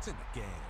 points in the game.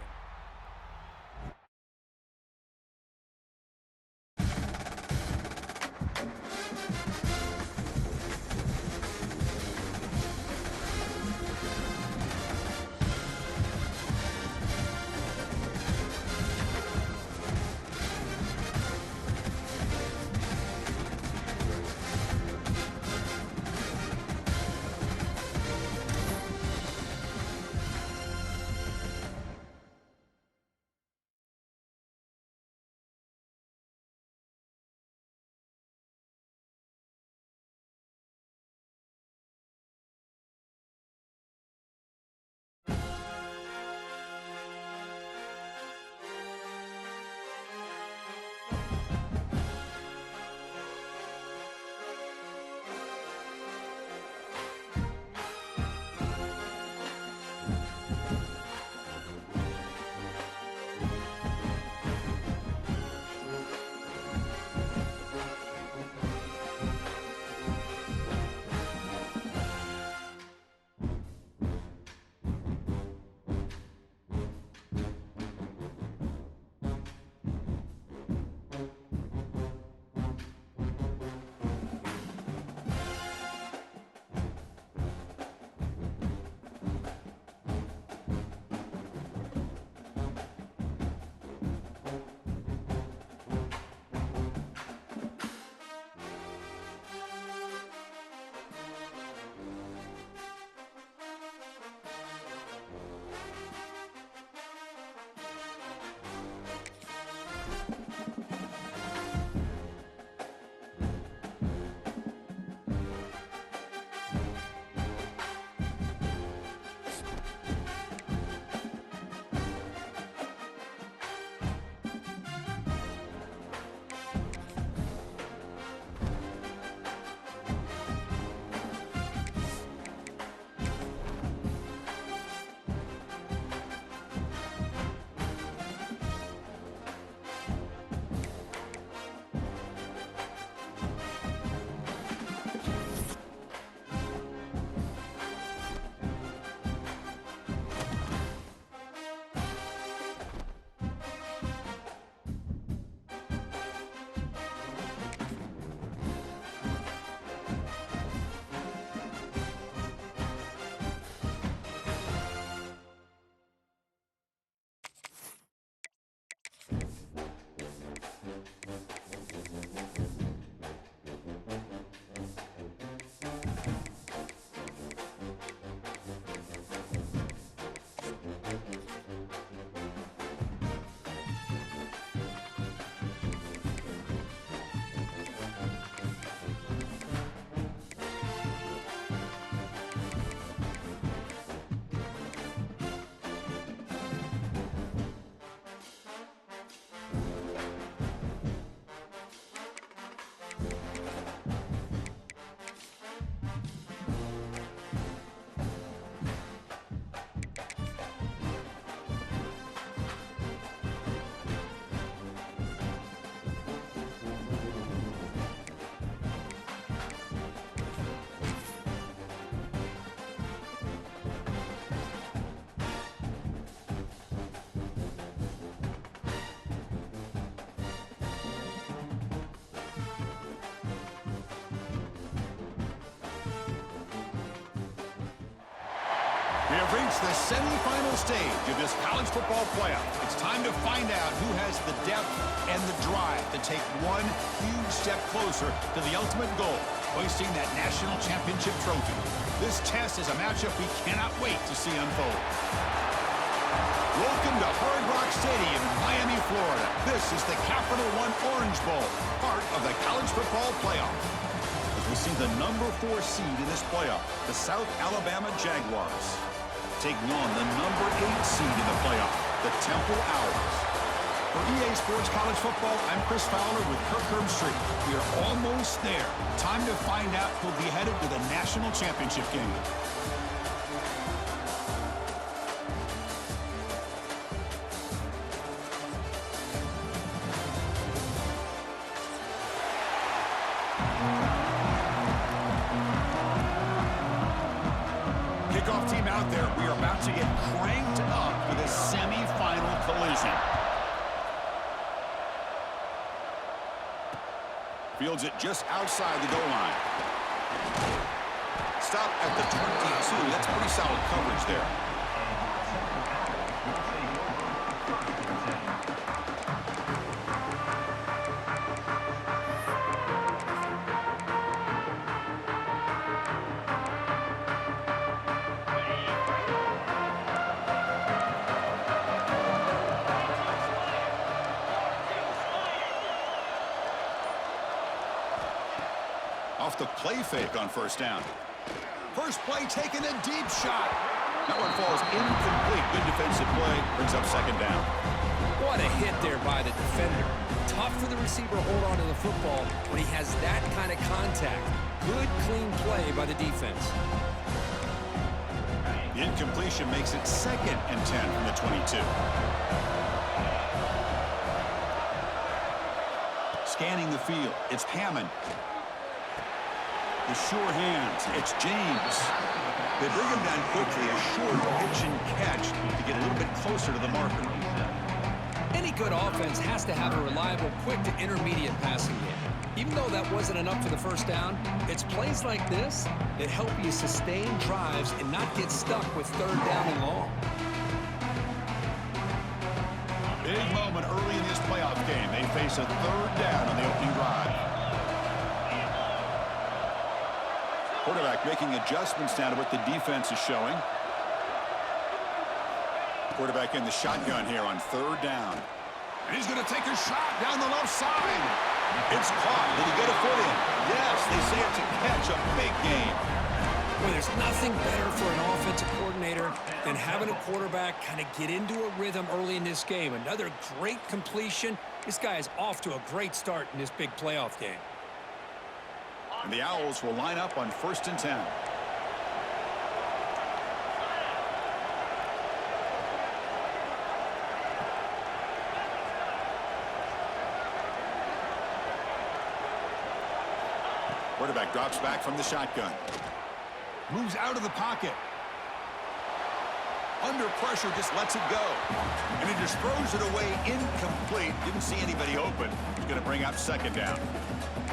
We have reached the semifinal stage of this college football playoff. It's time to find out who has the depth and the drive to take one huge step closer to the ultimate goal, hoisting that national championship trophy. This test is a matchup we cannot wait to see unfold. Welcome to Hard Rock Stadium in Miami, Florida. This is the Capital One Orange Bowl, part of the college football playoff. As we see the number 4 seed in this playoff, the South Alabama Jaguars, taking on the number 8 seed in the playoff, the Temple Owls. For EA Sports College Football, I'm Chris Fowler with Kirk Herbstreit. We are almost there. Time to find out who'll be headed to the national championship game. kickoff team out there. We are about to get cranked up for this semifinal collision. Fields it just outside the goal line. Stop at the 22. That's pretty solid coverage there. Off the play fake on first down. First play taking a deep shot. That one falls incomplete. Good defensive play. Brings up second down. What a hit there by the defender. Tough for the receiver to hold on to the football when he has that kind of contact. Good, clean play by the defense. The incompletion makes it 2nd and 10 from the 22. Scanning the field. It's Hammond. The sure hands. It's James. They bring him down quickly. A short pitch and catch to get a little bit closer to the marker. Any good offense has to have a reliable, quick to intermediate passing game. Even though that wasn't enough for the first down, it's plays like this that help you sustain drives and not get stuck with 3rd down and long. Big moment early in this playoff game. They face a 3rd down on the opening drive. Quarterback making adjustments now to what the defense is showing. Quarterback in the shotgun here on 3rd down. And he's going to take a shot down the left side. It's caught. Did he get a foot in? Yes, they say it's a catch, a big game. Well, there's nothing better for an offensive coordinator than having a quarterback kind of get into a rhythm early in this game. Another great completion. This guy is off to a great start in this big playoff game. And the Owls will line up on 1st and 10. Quarterback drops back from the shotgun. Moves out of the pocket. Under pressure, just lets it go. And he just throws it away incomplete. Didn't see anybody open. He's going to bring up 2nd down.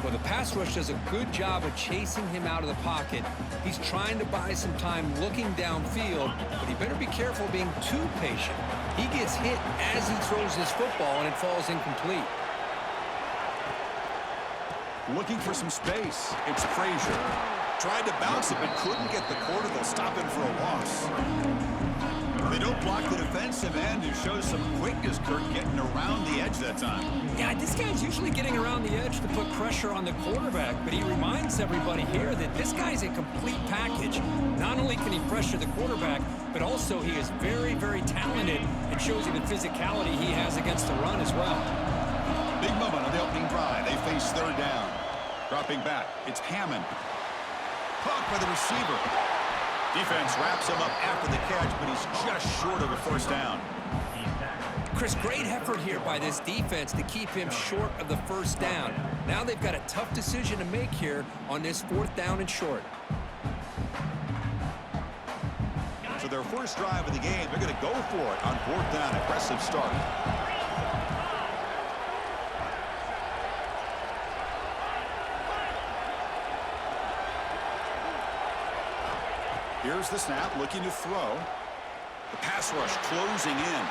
Well, the pass rush does a good job of chasing him out of the pocket. He's trying to buy some time looking downfield, but he better be careful being too patient. He gets hit as he throws his football, and it falls incomplete. Looking for some space. It's Frazier. Tried to bounce it, but couldn't get the quarter. They'll stop him for a loss. They don't block the defensive end, who shows some quickness, Kurt, getting around the edge that time. Yeah, this guy's usually getting around the edge to put pressure on the quarterback, but he reminds everybody here that this guy's a complete package. Not only can he pressure the quarterback, but also he is very, very talented and shows you the physicality he has against the run as well. Big moment on the opening drive. They face 3rd down. Dropping back, it's Hammond. Caught by the receiver. Defense wraps him up after the catch, but he's just short of a 1st down. Chris, great effort here by this defense to keep him short of the 1st down. Now they've got a tough decision to make here on this 4th down and short. So their first drive of the game, they're going to go for it on 4th down. Aggressive start. Here's the snap, looking to throw. The pass rush closing in.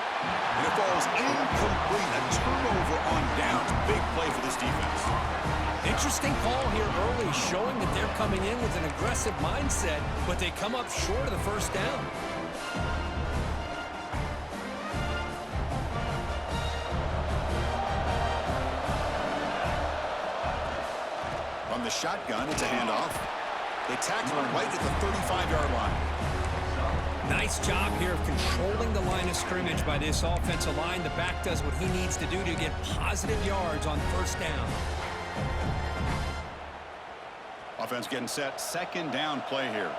And it falls incomplete. A turnover on downs. Big play for this defense. Interesting call here early, showing that they're coming in with an aggressive mindset, but they come up short of the 1st down. From the shotgun, it's a handoff. They tackle him right at the 35-yard line. Nice job here of controlling the line of scrimmage by this offensive line. The back does what he needs to do to get positive yards on 1st down. Offense getting set. 2nd down play here.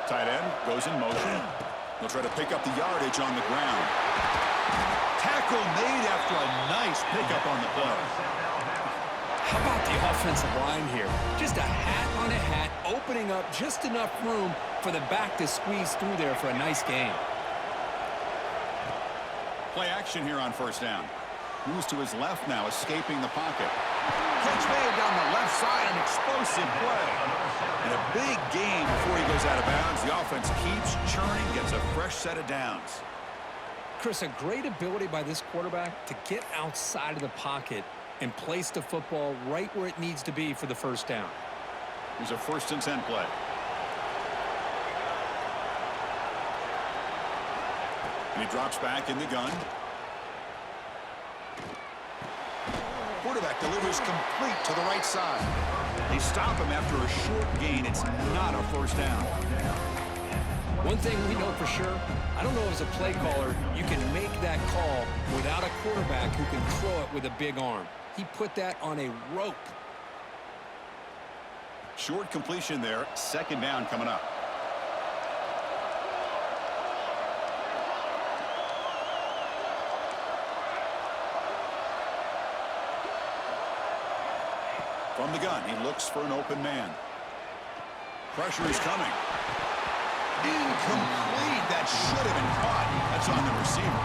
Tight end goes in motion. They'll try to pick up the yardage on the ground. Tackle made after a nice pickup on the play. How about the offensive line here? Just a hat on a hat, opening up just enough room for the back to squeeze through there for a nice gain. Play action here on first down. Moves to his left now, escaping the pocket. Catch made down the left side, an explosive play. And a big gain before he goes out of bounds. The offense keeps churning, gets a fresh set of downs. Chris, a great ability by this quarterback to get outside of the pocket and place the football right where it needs to be for the first down. Here's a 1st and 10 play. And he drops back in the gun. Quarterback delivers complete to the right side. They stop him after a short gain. It's not a first down. One thing we know for sure, I don't know as a play caller, you can make that call without a quarterback who can throw it with a big arm. He put that on a rope. Short completion there. 2nd down coming up. From the gun, he looks for an open man. Pressure is coming. Incomplete. That should have been caught. That's on the receiver.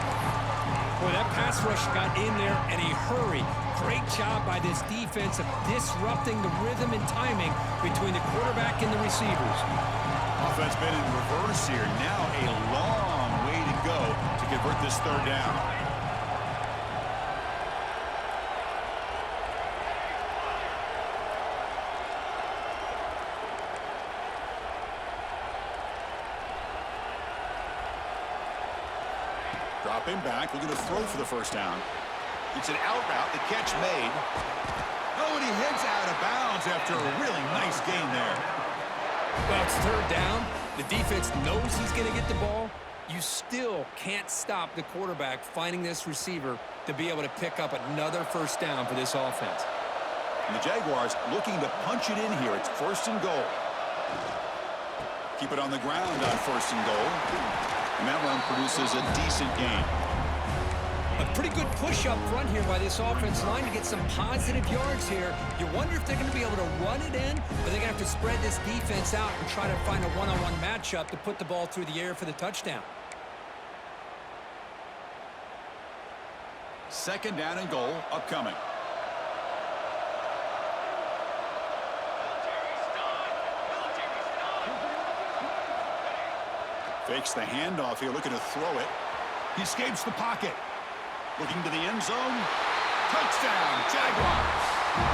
Boy, that pass rush got in there in a hurry. Great job by this defense of disrupting the rhythm and timing between the quarterback and the receivers. Offense been in reverse here. Now a long way to go to convert this 3rd down. Drop him back. Looking to throw for the first down. It's an out route. The catch made. Oh, and he heads out of bounds after a really nice gain there. Well, it's 3rd down. The defense knows he's going to get the ball. You still can't stop the quarterback finding this receiver to be able to pick up another first down for this offense. And the Jaguars looking to punch it in here. It's 1st and goal. Keep it on the ground on 1st and goal. And that run produces a decent gain. A pretty good push up front here by this offensive line to get some positive yards here. You wonder if they're going to be able to run it in, or they're going to have to spread this defense out and try to find a one-on-one matchup to put the ball through the air for the touchdown. 2nd down and goal upcoming. Fakes the handoff here, looking to throw it. He escapes the pocket. Looking to the end zone. Touchdown, Jaguars,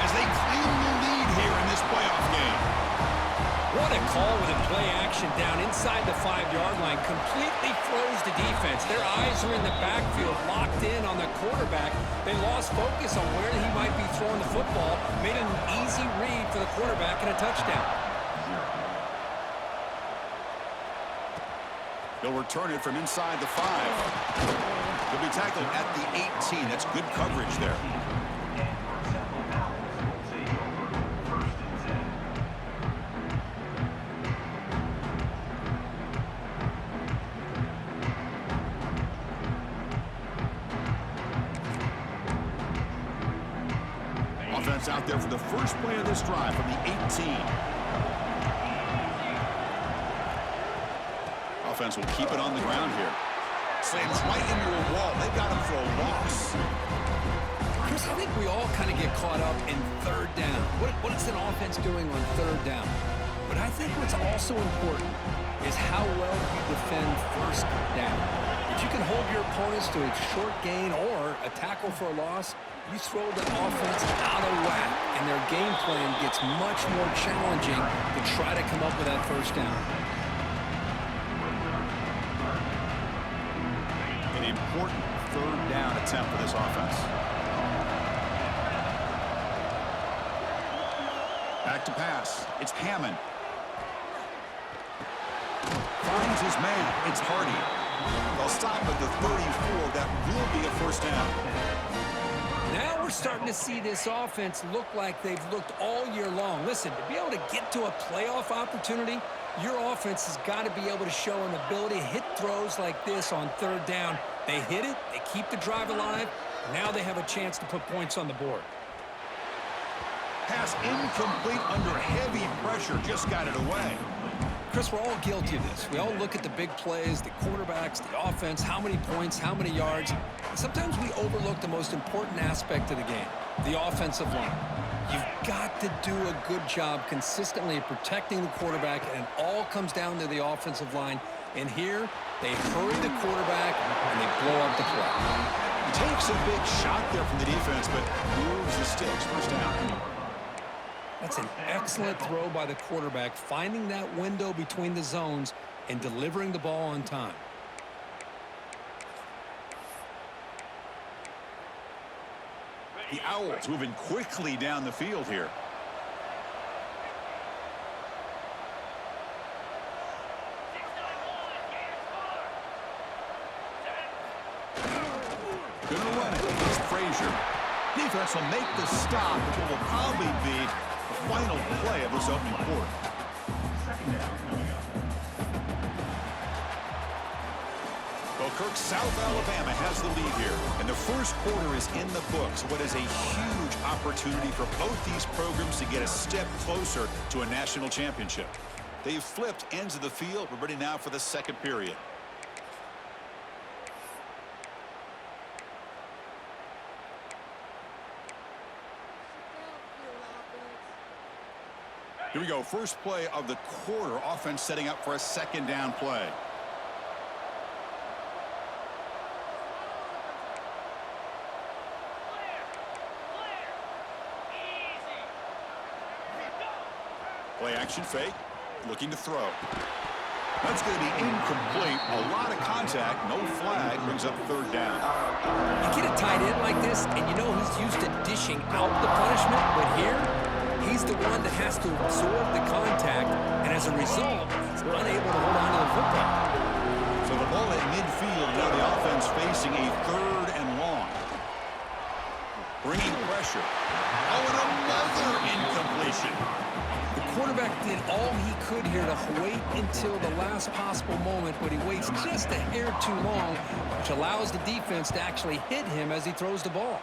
as they claim the lead here in this playoff game. What a call with a play action down inside the 5-yard line. Completely froze the defense. Their eyes are in the backfield, locked in on the quarterback. They lost focus on where he might be throwing the football. Made an easy read for the quarterback and a touchdown. They'll return it from inside the 5. He'll be tackled at the 18. That's good coverage there. Offense out there for the first play of this drive from the 18. Offense will keep it on the ground here. Slams right into a wall. They've got him for a loss. Chris, I think we all kind of get caught up in 3rd down. What is an offense doing on 3rd down? But I think what's also important is how well you defend 1st down. If you can hold your opponents to a short gain or a tackle for a loss, you throw the offense out of whack, and their game plan gets much more challenging to try to come up with that 1st down. Important 3rd down attempt for this offense. Back to pass. It's Hammond. Finds his man. It's Hardy. They'll stop at the 34. That will be a 1st down. Now we're starting to see this offense look like they've looked all year long. Listen, to be able to get to a playoff opportunity, your offense has got to be able to show an ability to hit throws like this on 3rd down. They hit it, they keep the drive alive, now they have a chance to put points on the board. Pass incomplete under heavy pressure. Just got it away. Chris, we're all guilty of this. We all look at the big plays, the quarterbacks, the offense, how many points, how many yards. And sometimes we overlook the most important aspect of the game, the offensive line. You've got to do a good job consistently of protecting the quarterback, and it all comes down to the offensive line. And here, they hurry the quarterback, and they blow up the play. Takes a big shot there from the defense, but moves the sticks. First down. That's an excellent throw by the quarterback, finding that window between the zones and delivering the ball on time. The Owls moving quickly down the field here. Gonna run it. It's Frazier. Defense will make the stop, which will probably be the final play of this opening quarter. Well, Kirk, South Alabama has the lead here, and the first quarter is in the books. What is a huge opportunity for both these programs to get a step closer to a national championship. They've flipped ends of the field. We're ready now for the second period. Here we go. First play of the quarter. Offense setting up for a second down play. Play action fake. Looking to throw. That's going to be incomplete. A lot of contact. No flag. Brings up third down. You get a tight end like this, and you know he's used to dishing out the punishment, but here, he's the one that has to absorb the contact, and as a result, he's unable to hold on to the football. So the ball at midfield, now the offense facing a third and long. Bringing pressure. Oh, and another incompletion. The quarterback did all he could here to wait until the last possible moment, but he waits just a hair too long, which allows the defense to actually hit him as he throws the ball.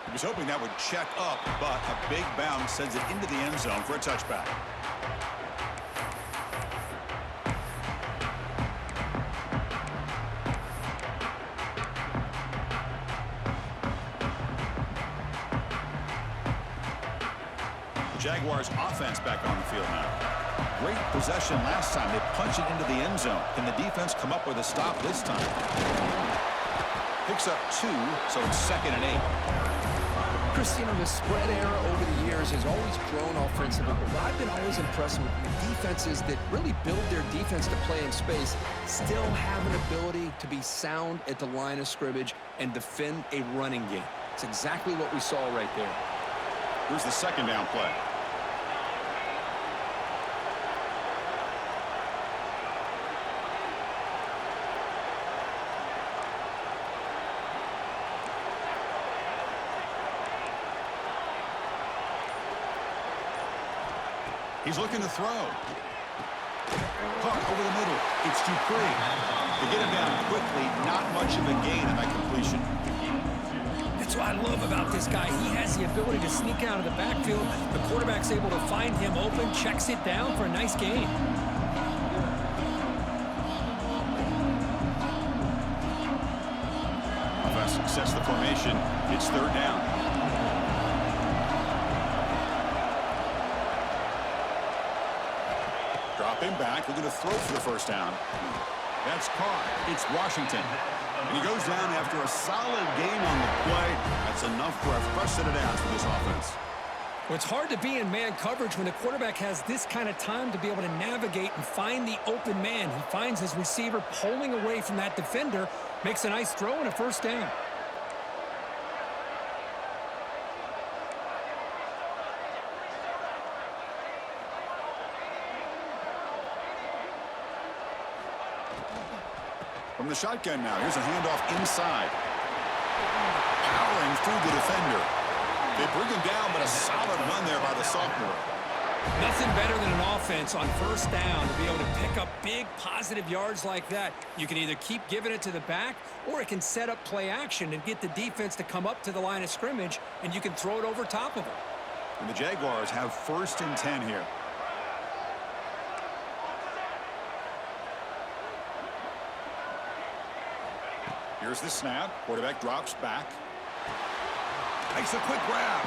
He was hoping that would check up, but a big bounce sends it into the end zone for a touchback. The Jaguars offense back on the field now. Great possession last time. They punched it into the end zone. Can the defense come up with a stop this time? Picks up 2, so it's 2nd and 8. Chris, you know, the spread era over the years has always grown offensively, but what I've been always impressed with defenses that really build their defense to play in space still have an ability to be sound at the line of scrimmage and defend a running game. It's exactly what we saw right there. Here's the second down play. He's looking to throw. Caught over the middle. It's Dupree. To get him down quickly, not much of a gain on that completion. That's what I love about this guy. He has the ability to sneak out of the backfield. The quarterback's able to find him open, checks it down for a nice gain. Offense sets the formation. It's third down. Dropping back, looking to throw for the first down. That's caught. It's Washington. And he goes down after a solid game on the play. That's enough for a fresh set of downs for this offense. Well, it's hard to be in man coverage when the quarterback has this kind of time to be able to navigate and find the open man. He finds his receiver pulling away from that defender, makes a nice throw and a first down. From the shotgun now, here's a handoff inside. Powering through the defender. They bring him down, but a solid run there by the sophomore. Nothing better than an offense on first down to be able to pick up big positive yards like that. You can either keep giving it to the back, or it can set up play action and get the defense to come up to the line of scrimmage, and you can throw it over top of them. And the Jaguars have 1st and 10 here. Here's the snap. Quarterback drops back. Makes a quick grab.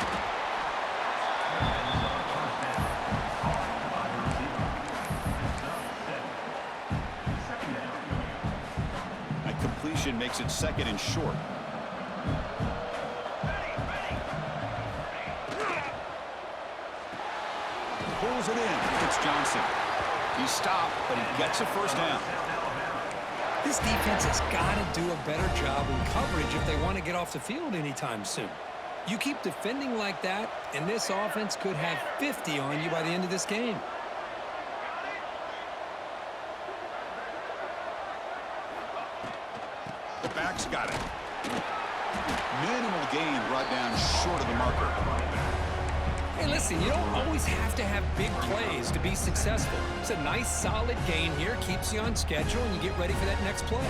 That completion makes it 2nd and short. Pulls it in. It's Johnson. He stopped, but he gets a 1st down. This defense has got to do a better job in coverage if they want to get off the field anytime soon. You keep defending like that, and this offense could have 50 on you by the end of this game. The back's got it. Minimal gain brought down short of the marker. Hey, listen, you don't always have to have big plays to be successful. It's a nice, solid gain here, keeps you on schedule, and you get ready for that next play.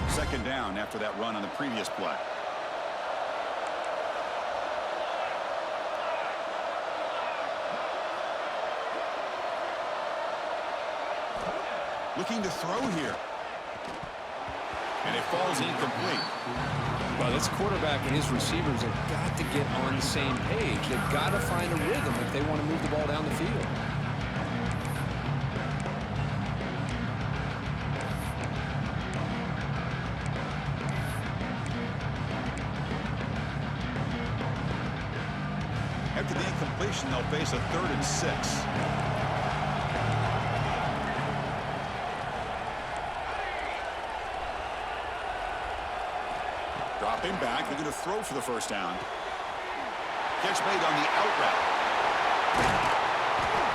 2nd down after that run on the previous play. Looking to throw here. And it falls incomplete. Well, this quarterback and his receivers have got to get on the same page. They've got to find a rhythm if they want to move the ball down the field. After the incompletion, they'll face a 3rd and 6. Dropping back, they're going to throw for the 1st down. Catch made on the out route.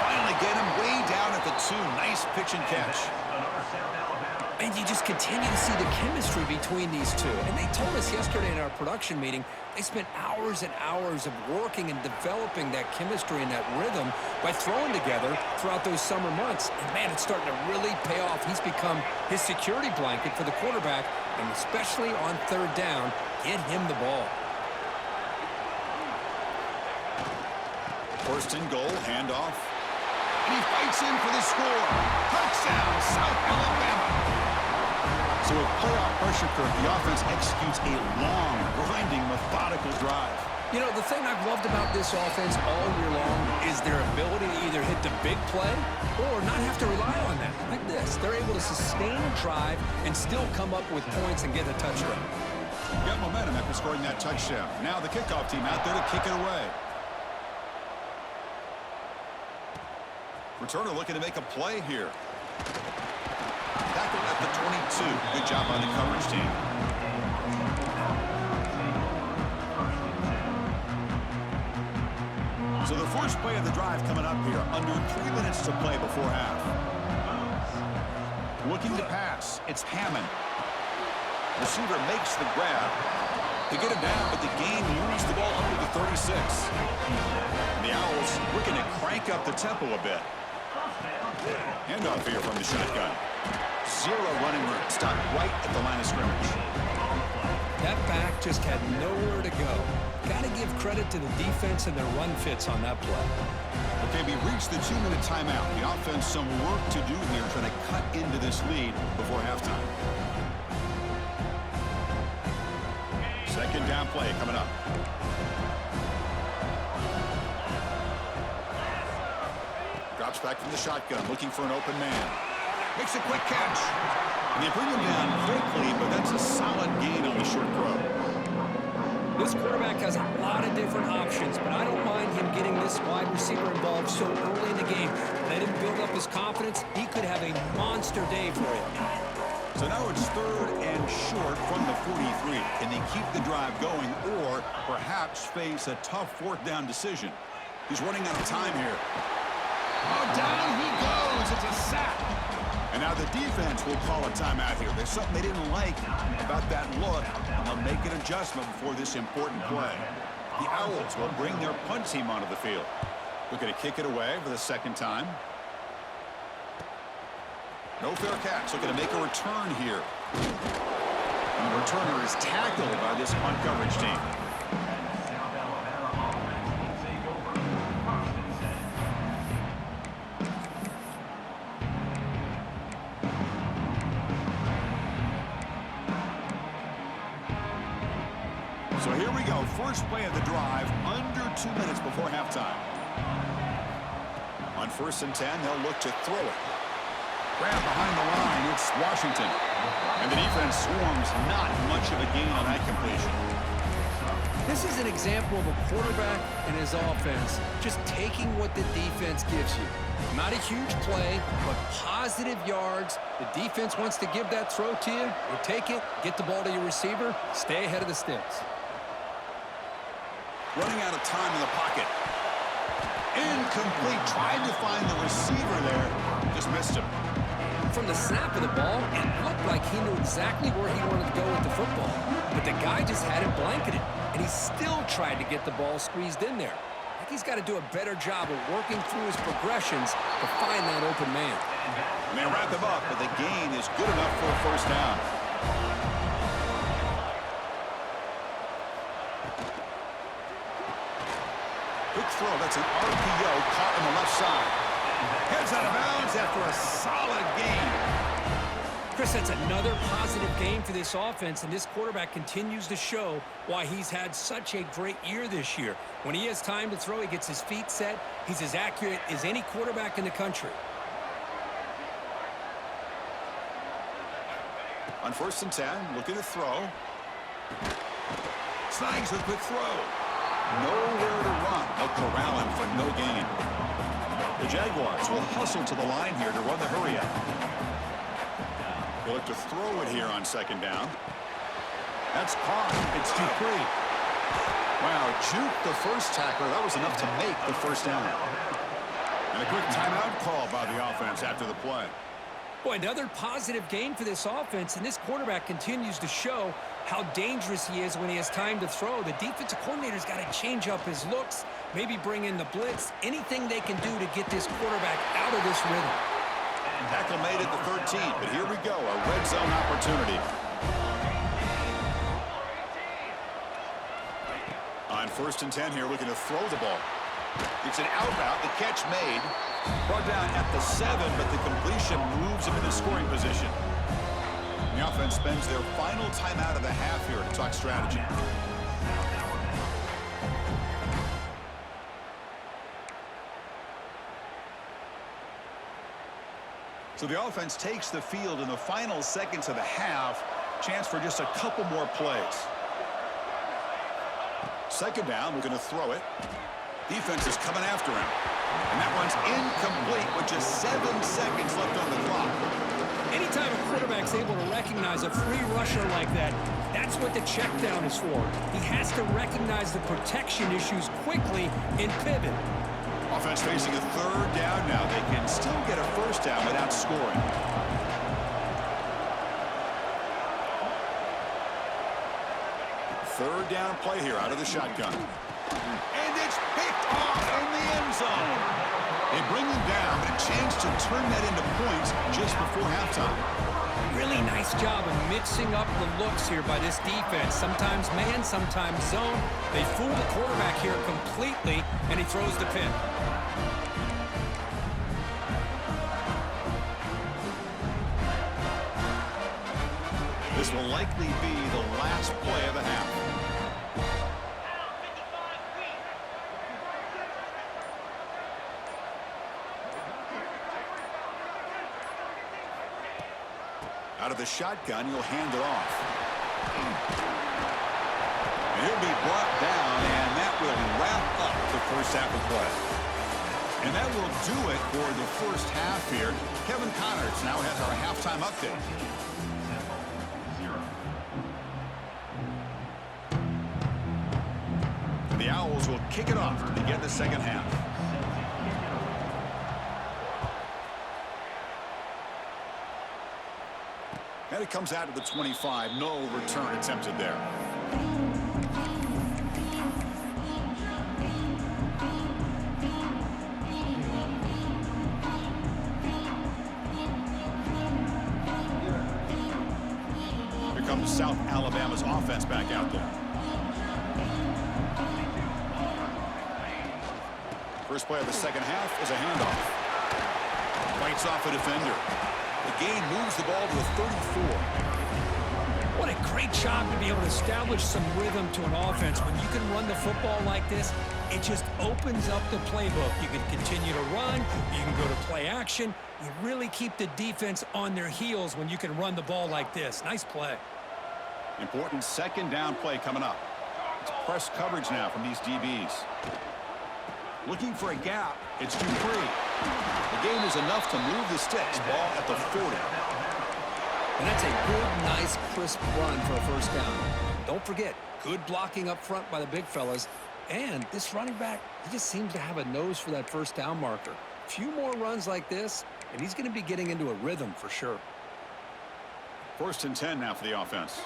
Finally get him way down at the 2. Nice pitch and catch. And you just continue to see the chemistry between these two. And they told us yesterday in our production meeting, they spent hours and hours of working and developing that chemistry and that rhythm by throwing together throughout those summer months. And, man, it's starting to really pay off. He's become his security blanket for the quarterback, and especially on 3rd down, get him the ball. 1st and goal, handoff. And he fights in for the score. Touchdown, South Alabama. So with playoff pressure curve, the offense executes a long, grinding, methodical drive. You know, the thing I've loved about this offense all year long is their ability to either hit the big play or not have to rely on that. Like this, they're able to sustain a drive and still come up with points and get a touchdown. Got momentum after scoring that touchdown. Now the kickoff team out there to kick it away. Returner looking to make a play here. Tackle at the 22. Good job by the coverage team. So the first play of the drive coming up here. Under 3 minutes to play before half. Looking to pass. It's Hammond. Receiver makes the grab. They get him down, but the game moves the ball under the 36. And the Owls looking to crank up the tempo a bit. Handoff here from the shotgun. 0 running room. Stopped right at the line of scrimmage. That back just had nowhere to go. Got to give credit to the defense and their run fits on that play. Okay, we reached the 2-minute timeout. The offense some work to do here, trying to cut into this lead before halftime. 2nd down play coming up. Drops back from the shotgun, looking for an open man. Makes a quick catch. And they bring him down quickly, but that's a solid gain on the short throw. This quarterback has a lot of different options, but I don't mind him getting this wide receiver involved so early in the game. Let him build up his confidence. He could have a monster day for you. So now it's 3rd and short from the 43. Can they keep the drive going or perhaps face a tough 4th down decision? He's running out of time here. Oh, down he goes. It's a sack. And now the defense will call a timeout here. There's something they didn't like about that look, and they'll make an adjustment before this important play. The Owls will bring their punt team onto the field. Looking to kick it away for the second time. No fair catch. Looking to make a return here. And the returner is tackled by this punt coverage team. So here we go. First play of the drive, under 2 minutes before halftime. On 1st and 10, they'll look to throw it. Grab behind the line, it's Washington. And the defense swarms, not much of a gain on that completion. This is an example of a quarterback and his offense just taking what the defense gives you. Not a huge play, but positive yards. The defense wants to give that throw to you. You take it, get the ball to your receiver, stay ahead of the sticks. Running out of time in the pocket. Incomplete. Tried to find the receiver there. Just missed him. From the snap of the ball, it looked like he knew exactly where he wanted to go with the football. But the guy just had it blanketed, and he still tried to get the ball squeezed in there. I think he's got to do a better job of working through his progressions to find that open man. And they wrap him up, but the gain is good enough for a first down. Quick throw. That's an RPO caught on the left side. Heads out of bounds after a solid gain. Chris, that's another positive game for this offense, and this quarterback continues to show why he's had such a great year this year. When he has time to throw, he gets his feet set. He's as accurate as any quarterback in the country. On 1st and 10, looking to throw. Snags a quick throw. Nowhere to run. They'll corral him for no gain. The Jaguars will hustle to the line here to run the hurry up. They'll look to throw it here on 2nd down. That's caught. It's Dupree. Wow, juke the first tackler. That was enough to make the first down. And a quick timeout call by the offense after the play. Boy, another positive game for this offense, and this quarterback continues to show how dangerous he is when he has time to throw. The defensive coordinator's got to change up his looks, maybe bring in the blitz, anything they can do to get this quarterback out of this rhythm. Tackle made at the 13, but here we go, a red zone opportunity. On 1st and 10 here, looking to throw the ball. It's an out route, the catch made. Brought down at the 7, but the completion moves him into scoring position. The offense spends their final timeout of the half here to talk strategy. So the offense takes the field in the final seconds of the half. Chance for just a couple more plays. 2nd down, we're going to throw it. Defense is coming after him. And that one's incomplete with just 7 seconds left on the clock. Anytime a quarterback's able to recognize a free rusher like that, that's what the check down is for. He has to recognize the protection issues quickly and pivot. Offense facing a 3rd down now. They can still get a first down without scoring. Third down play here out of the shotgun. And it's picked off in the end zone. They bring him down, but a chance to turn that into points just before halftime. Really nice job of mixing up the looks here by this defense. Sometimes man, sometimes zone. They fool the quarterback here completely, and he throws the pick. This will likely be the last play of the half. Out of the shotgun, he'll hand it off. And he'll be brought down, and that will wrap up the first half of play. And that will do it for the first half here. Kevin Connors now has our halftime update. The Owls will kick it off to begin the second half. And it comes out to the 25. No return attempted there. South Alabama's offense back out there. First play of the second half is a handoff. Fights off a defender. The gain moves the ball to the 34. What a great job to be able to establish some rhythm to an offense. When you can run the football like this, it just opens up the playbook. You can continue to run. You can go to play action. You really keep the defense on their heels when you can run the ball like this. Nice play. Important second down play coming up. It's press coverage now from these DBs. Looking for a gap. It's Dupree. The gain is enough to move the sticks. Ball at the 40. And that's a good, nice, crisp run for a first down. Don't forget, good blocking up front by the big fellas. And this running back, he just seems to have a nose for that first down marker. A few more runs like this, and he's going to be getting into a rhythm for sure. First and 10 now for the offense.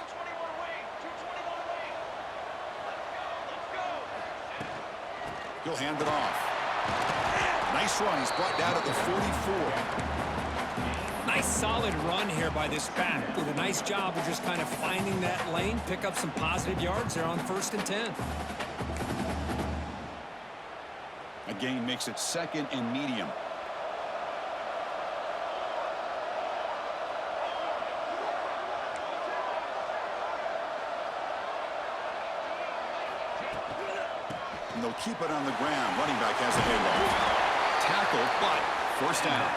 He'll hand it off. Nice run. He's brought down at the 44. Nice solid run here by this back. Did a nice job of just kind of finding that lane, pick up some positive yards there on first and 10. A gain makes it second and medium. And they'll keep it on the ground. Running back has the handoff. Tackle, but first down.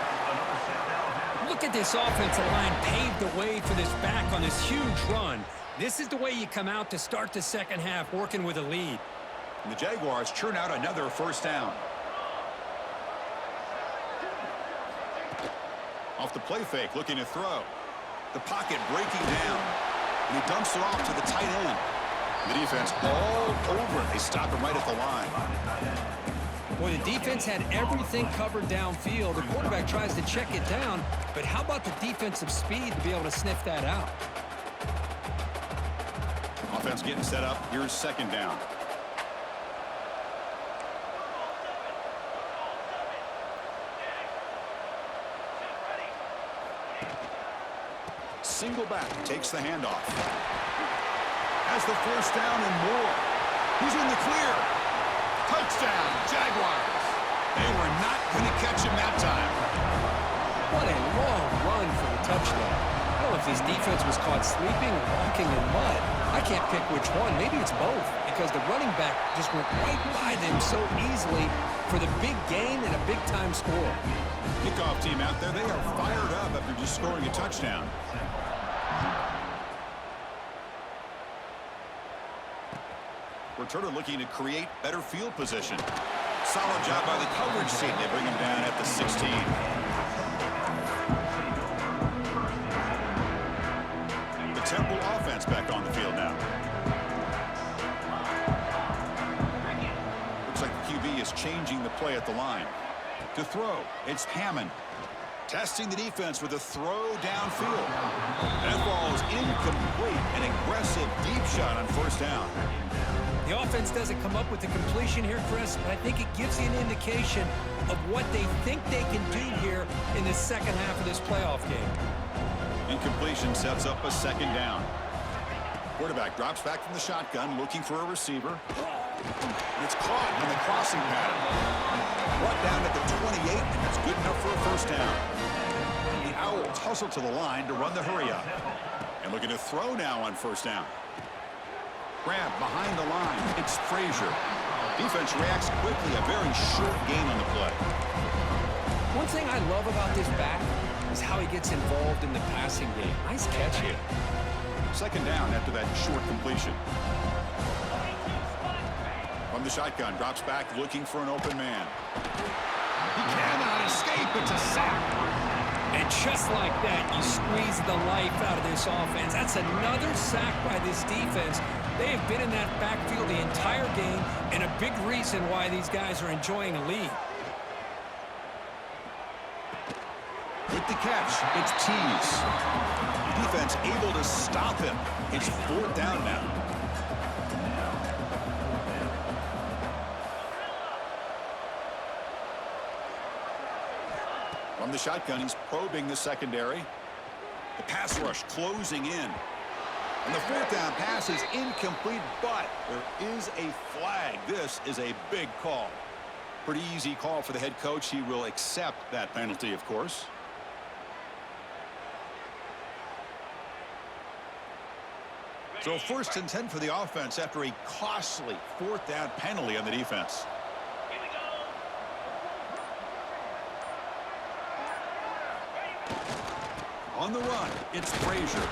Look at this offensive line paved the way for this back on this huge run. This is the way you come out to start the second half, working with a lead. And the Jaguars churn out another first down. Off the play fake, looking to throw. The pocket breaking down. And he dumps it off to the tight end. The defense all over it. They stop him right at the line. Boy, the defense had everything covered downfield. The quarterback tries to check it down, but how about the defensive speed to be able to sniff that out? Offense getting set up. Here's second down. Single back takes the handoff. Has the first down and more. He's in the clear. Touchdown, Jaguars. They were not going to catch him that time. What a long run for the touchdown. I don't know if his defense was caught sleeping or walking in mud. I can't pick which one. Maybe it's both, because the running back just went right by them so easily for the big gain and a big-time score. Kickoff team out there, they are fired up after just scoring a touchdown. Returner looking to create better field position. Solid job by the coverage team. They bring him down at the 16. The Temple offense back on the field now. Looks like the QB is changing the play at the line. To throw, it's Hammond. Testing the defense with a throw downfield. That ball is incomplete. An aggressive deep shot on first down. The offense doesn't come up with the completion here, Chris, but I think it gives you an indication of what they think they can do here in the second half of this playoff game. Incompletion sets up a second down. Quarterback drops back from the shotgun, looking for a receiver. And it's caught on the crossing pattern. Brought down at the 28, and that's good enough for a first down. The Owls hustle to the line to run the hurry up. And looking to throw now on first down. Grab behind the line. It's Frazier. Defense reacts quickly. A very short gain on the play. One thing I love about this back is how he gets involved in the passing game. Nice catch here. Second down after that short completion. From the shotgun, drops back looking for an open man. He cannot escape. It's a sack. And just like that, you squeeze the life out of this offense. That's another sack by this defense. They have been in that backfield the entire game, and a big reason why these guys are enjoying a lead. With the catch, it's Tease. Defense able to stop him. It's fourth down now. From the shotgun, he's probing the secondary. The pass rush closing in. And the fourth down pass is incomplete, but there is a flag. This is a big call. Pretty easy call for the head coach. He will accept that penalty, of course. So 1st and 10 for the offense after a costly fourth down penalty on the defense. On the run, it's Frazier.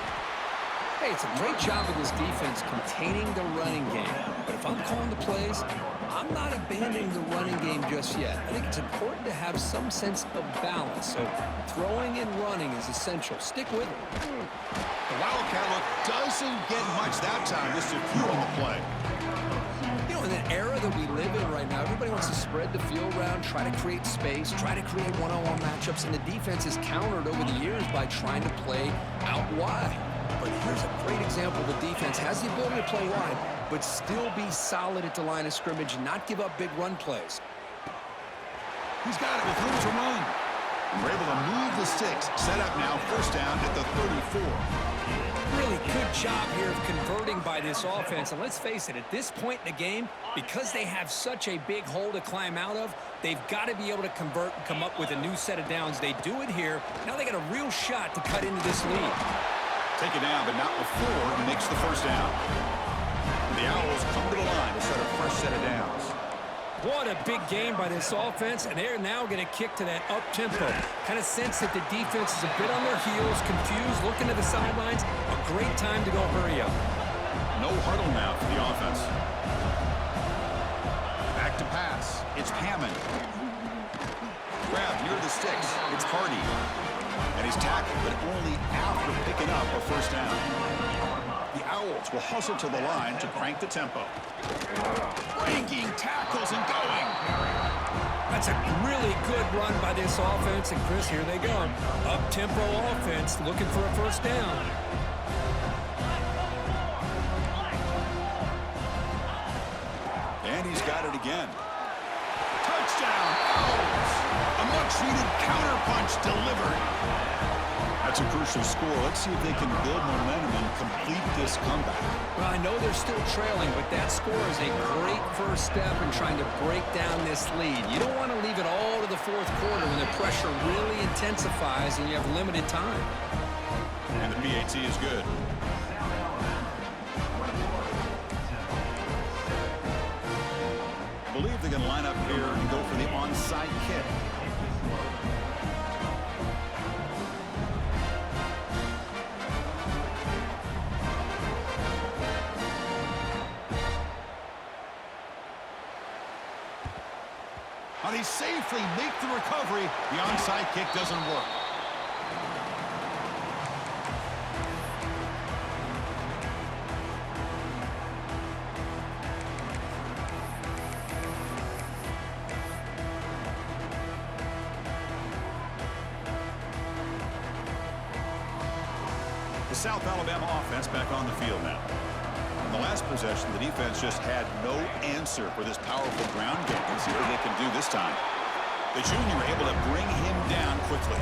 Hey, it's a great job of this defense containing the running game. But if I'm calling the plays, I'm not abandoning the running game just yet. I think it's important to have some sense of balance. So throwing and running is essential. Stick with it. The Wildcat look doesn't get much that time. Just a few on the play. You know, in the era that we live in right now, everybody wants to spread the field around, try to create space, try to create one-on-one matchups, and the defense is countered over the years by trying to play out wide. But here's a great example. The defense has the ability to play wide, but still be solid at the line of scrimmage and not give up big run plays. He's got it with room to run. We're able to move the sticks. Set up now, 1st down at the 34. Really good job here of converting by this offense. And let's face it, at this point in the game, because they have such a big hole to climb out of, they've got to be able to convert and come up with a new set of downs. They do it here. Now they got a real shot to cut into this lead. Take it down, but not before he makes the 1st down. And the Owls come to the line to set a fresh set of downs. What a big game by this offense, and they're now going to kick to that up-tempo. Kind of sense that the defense is a bit on their heels, confused, looking to the sidelines. A great time to go hurry up. No huddle now for the offense. Back to pass. It's Hammond. Grab near the sticks. It's Hardy. And he's tackled, but only after picking up a 1st down. The Owls will hustle to the line to crank the tempo. Breaking tackles and going. That's a really good run by this offense. And, Chris, here they go. Up-tempo offense looking for a 1st down. And he's got it again. Touchdown, Owls! A much-needed counterpunch delivered. That's a crucial score. Let's see if they can build momentum and complete this comeback. Well, I know they're still trailing, but that score is a great first step in trying to break down this lead. You don't want to leave it all to the 4th quarter when the pressure really intensifies and you have limited time. And the PAT is good. I believe they're going to line up here and go for the onside kick. They safely make the recovery. The onside kick doesn't work. The South Alabama offense back on the field now. In the last possession, the defense just had no answer for this powerful ground game. Let's see what they can do this time. The junior able to bring him down quickly.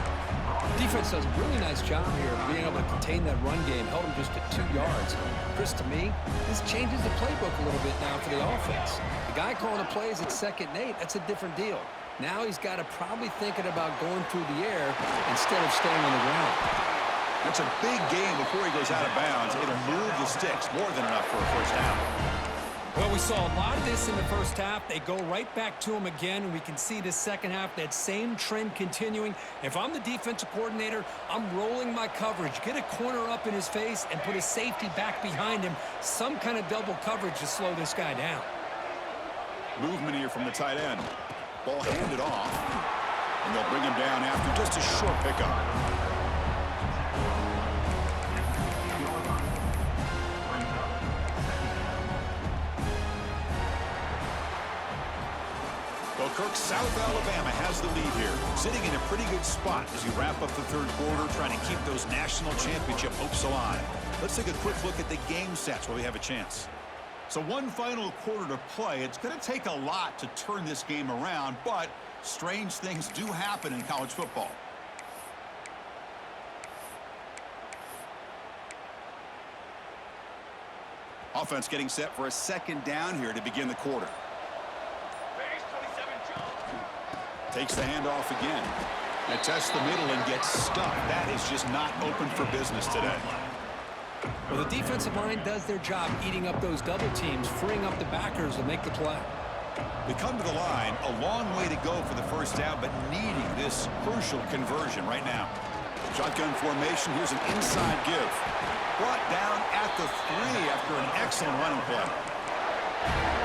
Defense does a really nice job here of being able to contain that run game. Held him just at 2 yards. Chris, to me, this changes the playbook a little bit now for the offense. The guy calling the plays at 2nd and 8, that's a different deal. Now he's got to probably thinking about going through the air instead of staying on the ground. That's a big game before he goes out of bounds. It'll move the sticks more than enough for a 1st down. Well, we saw a lot of this in the 1st half. They go right back to him again, and we can see the 2nd half, that same trend continuing. If I'm the defensive coordinator, I'm rolling my coverage. Get a corner up in his face and put a safety back behind him. Some kind of double coverage to slow this guy down. Movement here from the tight end. Ball handed off, and they'll bring him down after just a short pickup. Well, Kirk, South Alabama has the lead here, sitting in a pretty good spot as we wrap up the 3rd quarter, trying to keep those national championship hopes alive. Let's take a quick look at the game stats while we have a chance. So one final quarter to play. It's going to take a lot to turn this game around, but strange things do happen in college football. Offense getting set for a second down here to begin the quarter. Takes the handoff again. And tests the middle and gets stuck. That is just not open for business today. Well, the defensive line does their job eating up those double teams, freeing up the backers to make the play. They come to the line, a long way to go for the first down, but needing this crucial conversion right now. Shotgun formation, here's an inside give. Brought down at the 3 after an excellent running play.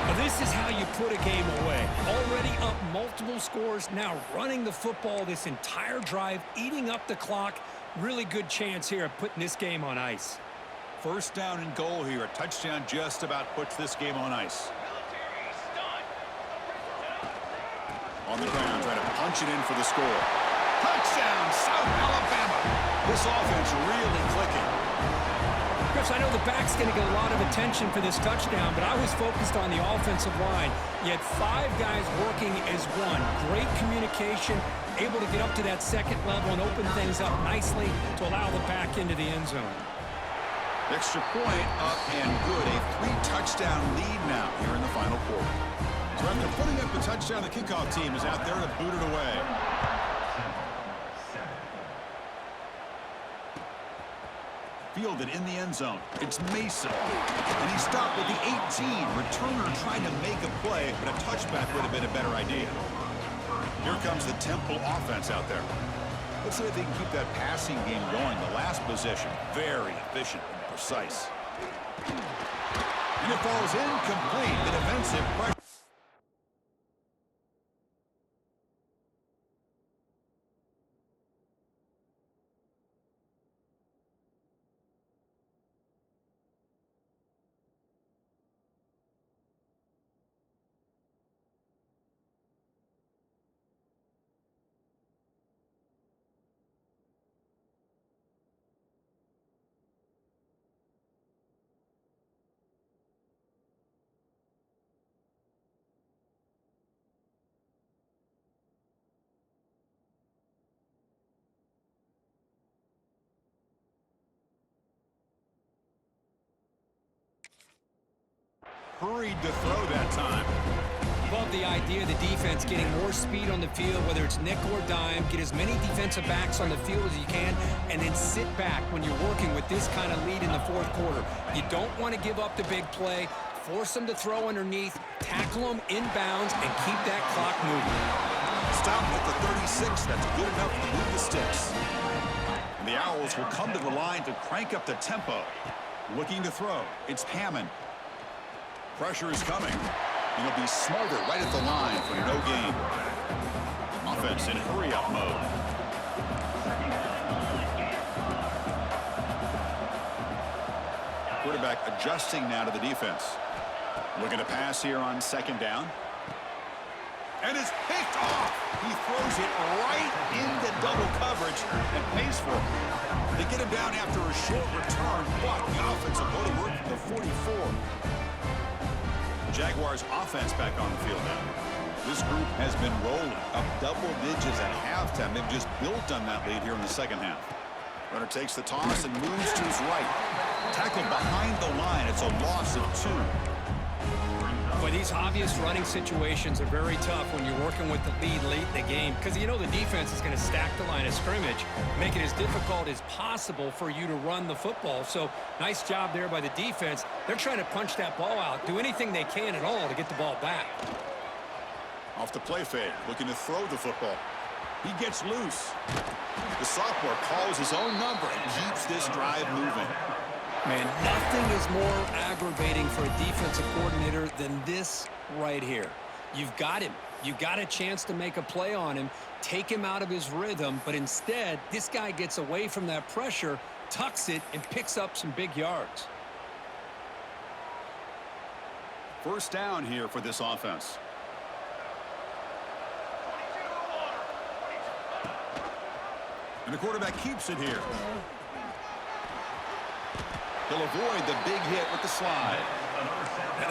Well, this is how you put a game away. Already up multiple scores, now running the football this entire drive, eating up the clock. Really good chance here of putting this game on ice. First down and goal here. A touchdown just about puts this game on ice. On the ground, trying to punch it in for the score. Touchdown, South Alabama. This offense really clicking. Chris, I know the back's going to get a lot of attention for this touchdown, but I was focused on the offensive line. You had 5 guys working as one. Great communication, able to get up to that second level and open things up nicely to allow the back into the end zone. Extra point up and good. A 3-touchdown lead now here in the final quarter. So after putting up the touchdown, the kickoff team is out there to boot it away. Fielded in the end zone. It's Mason. And he stopped with the 18. Returner trying to make a play, but a touchback would have been a better idea. Here comes the Temple offense out there. Let's see if they can keep that passing game going. The last possession, very efficient and precise. And it falls incomplete. The defensive pressure. Hurried to throw that time. Love the idea of the defense getting more speed on the field, whether it's nickel or dime. Get as many defensive backs on the field as you can, and then sit back when you're working with this kind of lead in the fourth quarter. You don't want to give up the big play. Force them to throw underneath, tackle them inbounds, and keep that clock moving. Stop at the 36. That's good enough to move the sticks. And the Owls will come to the line to crank up the tempo. Looking to throw. It's Hammond. Pressure is coming. And he'll be smarter right at the line for no gain. Offense in hurry-up mode. Quarterback adjusting now to the defense. Looking to pass here on second down. And it's picked off. He throws it right into double coverage and pays for it. They get him down after a short return, but the offensive go to work from the 44. Jaguars offense back on the field now. This group has been rolling up double digits at halftime. They've just built on that lead here in the second half. Runner takes the toss and moves to his right. Tackled behind the line. It's a loss of 2. Boy, these obvious running situations are very tough when you're working with the lead late in the game, because you know the defense is going to stack the line of scrimmage, make it as difficult as possible for you to run the football. So nice job there by the defense. They're trying to punch that ball out, do anything they can at all to get the ball back. Off the play fake, looking to throw the football. He gets loose. The sophomore calls his own number and keeps this drive moving. Man, nothing is more aggravating for a defensive coordinator than this right here. You've got him. You've got a chance to make a play on him, take him out of his rhythm, but instead, this guy gets away from that pressure, tucks it, and picks up some big yards. First down here for this offense. And the quarterback keeps it here. He'll avoid the big hit with the slide.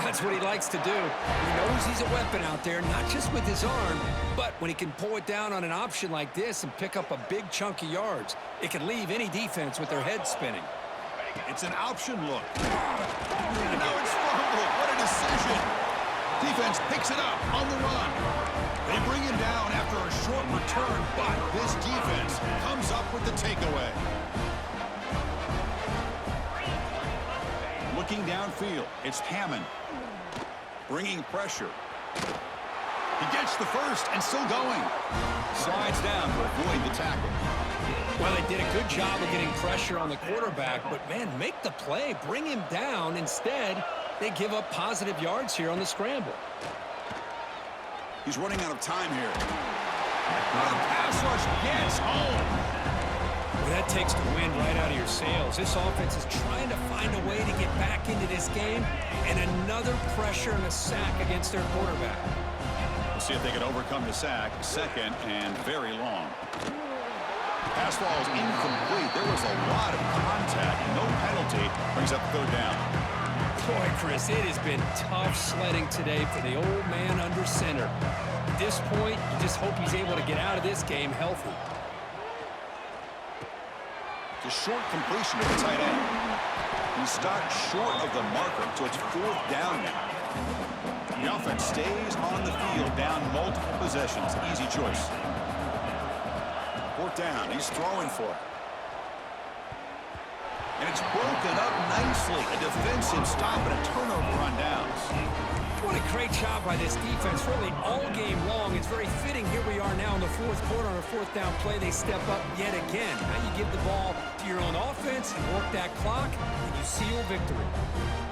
That's what he likes to do. He knows he's a weapon out there, not just with his arm, but when he can pull it down on an option like this and pick up a big chunk of yards, it can leave any defense with their head spinning. It's an option look. And now it's precision. Defense picks it up on the run. They bring him down after a short return, but this defense comes up with the takeaway. Looking downfield, it's Hammond. Bringing pressure. He gets the first and still going. Slides down to avoid the tackle. Well, they did a good job of getting pressure on the quarterback, but, man, make the play. Bring him down. Instead, they give up positive yards here on the scramble. He's running out of time here. The pass rush gets home. Well, that takes the wind right out of your sails. This offense is trying to find a way to get back into this game, and another pressure and a sack against their quarterback. We'll see if they can overcome the sack. Second and very long. Pass ball is incomplete. There was a lot of contact. No penalty. Brings up the third down. Boy, Chris, it has been tough sledding today for the old man under center. At this point, you just hope he's able to get out of this game healthy. The short completion to the tight end. He stopped short of the marker, so it's fourth down now. The offense stays on the field, down multiple possessions. Easy choice. Fourth down. He's throwing for it. And it's broken up nicely. A defensive stop and a turnover on downs. What a great job by this defense, really all game long. It's very fitting. Here we are now in the fourth quarter on a fourth down play. They step up yet again. Now you give the ball to your own offense and work that clock, and you seal victory.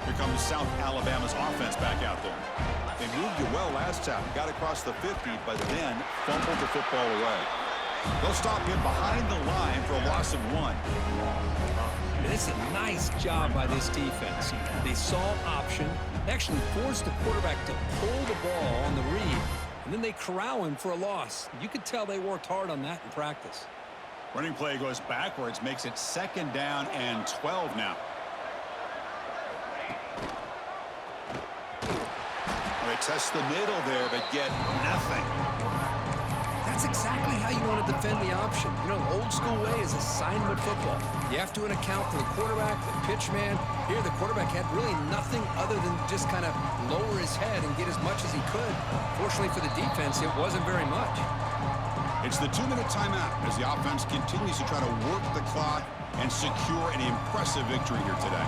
Here comes South Alabama's offense back out there. They moved it well last time. Got across the 50, but then fumbled the football away. They'll stop him behind the line for a loss of 1. And it's a nice job by this defense. They saw option, actually forced the quarterback to pull the ball on the read, and then they corral him for a loss. You could tell they worked hard on that in practice. Running play goes backwards, makes it second down and 12 now. They test the middle there, but get nothing. That's exactly how you want to defend the option. You know, the old school way is assignment football. You have to account for the quarterback, the pitch man. Here, the quarterback had really nothing other than just kind of lower his head and get as much as he could. Fortunately for the defense, it wasn't very much. It's the 2-minute timeout as the offense continues to try to work the clock and secure an impressive victory here today.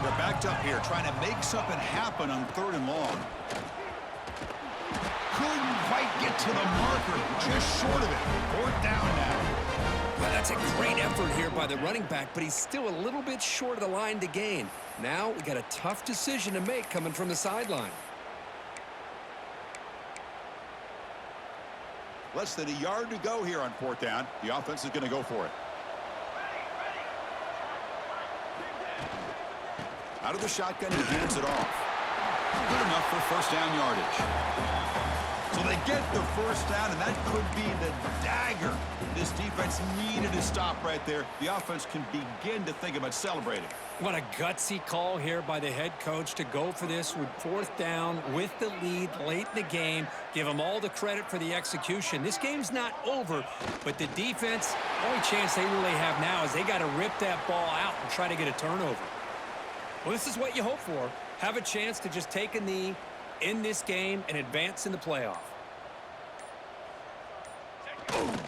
They're backed up here trying to make something happen on third and long. Couldn't quite get to the marker, just short of it. Fourth down now. Well, that's a great effort here by the running back, but he's still a little bit short of the line to gain. Now we got a tough decision to make coming from the sideline. Less than a yard to go here on fourth down. The offense is going to go for it. Out of the shotgun, he hands it off. Good enough for first down yardage. So they get the first down, and that could be the dagger this defense needed to stop right there. The offense can begin to think about celebrating. What a gutsy call here by the head coach to go for this with fourth down with the lead late in the game. Give them all the credit for the execution. This game's not over, but the defense, only chance they really have now is they got to rip that ball out and try to get a turnover. Well, this is what you hope for. Have a chance to just take a knee in this game and advance in the playoff.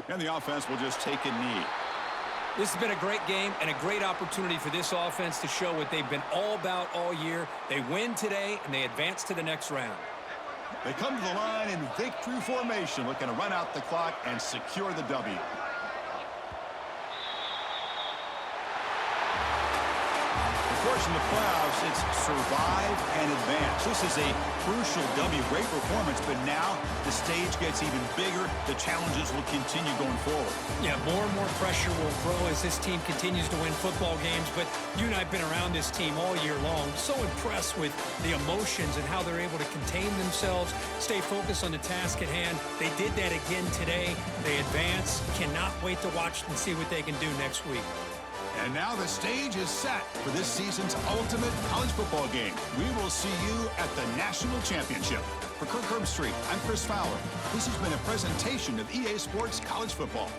And the offense will just take a knee. This has been a great game and a great opportunity for this offense to show what they've been all about all year. They win today, and they advance to the next round. They come to the line in victory formation, looking to run out the clock and secure the W. Of course, in the playoffs, it's survive and advance. This is a crucial W. Great performance, but now the stage gets even bigger. The challenges will continue going forward. Yeah, more and more pressure will grow as this team continues to win football games, but you and I have been around this team all year long. So impressed with the emotions and how they're able to contain themselves, stay focused on the task at hand. They did that again today. They advance. Cannot wait to watch and see what they can do next week. And now the stage is set for this season's ultimate college football game. We will see you at the National Championship. For Kirk Herbstreit, I'm Chris Fowler. This has been a presentation of EA Sports College Football.